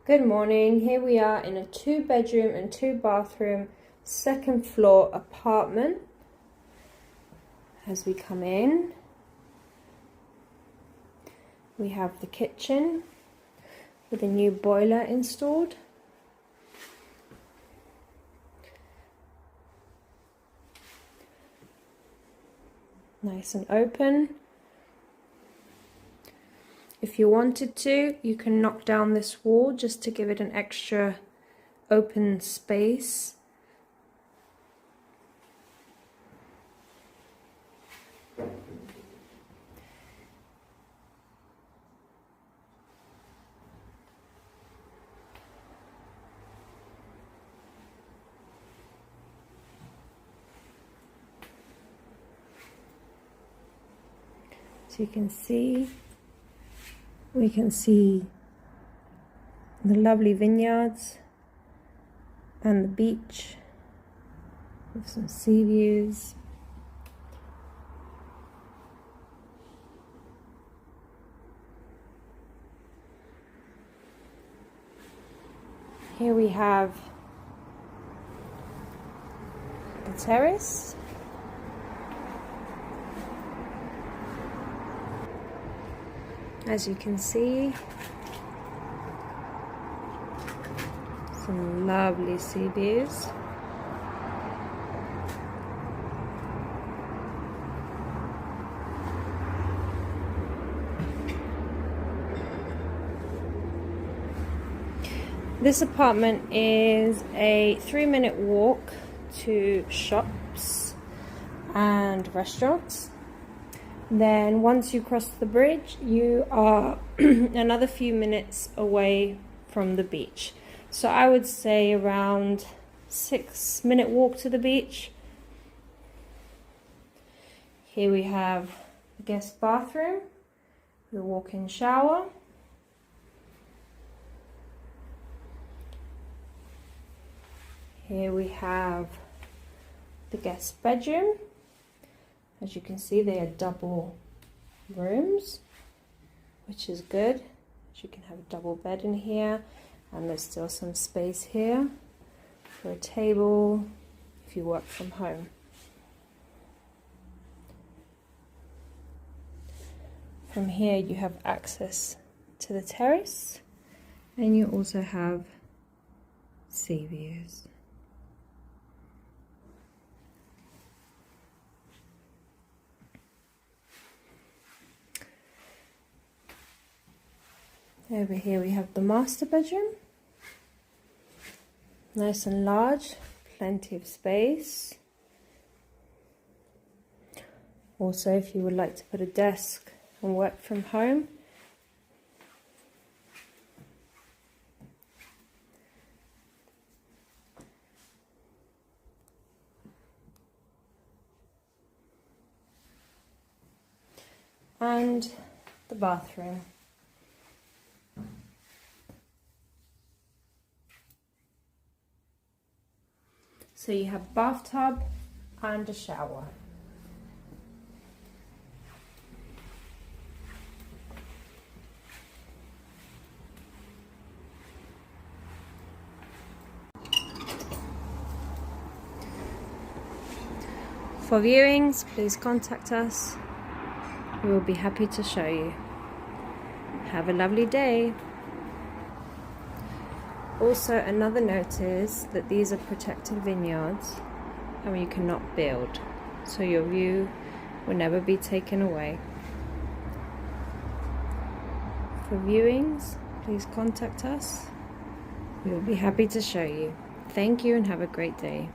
Good morning. Here we are in a 2-bedroom and 2-bathroom second floor apartment. As we come in, we have the kitchen with a new boiler installed. Nice and open. If you wanted to, you can knock down this wall just to give it an extra open space. So you can see, we can see the lovely vineyards and the beach with some sea views. Here we have the terrace. As you can see, some lovely sea views. This apartment is a 3-minute walk to shops and restaurants. Then once you cross the bridge, you are another few minutes away from the beach. So I would say around 6-minute walk to the beach. Here we have the guest bathroom, the walk-in shower. Here we have the guest bedroom. As you can see, they are double rooms, which is good. So you can have a double bed in here, and there's still some space here for a table if you work from home. From here you have access to the terrace, and you also have sea views. Over here we have the master bedroom. Nice and large, plenty of space. Also, if you would like to put a desk and work from home, and the bathroom. So you have bathtub and a shower. For viewings, please contact us. We will be happy to show you. Have a lovely day. Also, another note is that these are protected vineyards and you cannot build, so your view will never be taken away. For viewings, please contact us. We will be happy to show you. Thank you and have a great day.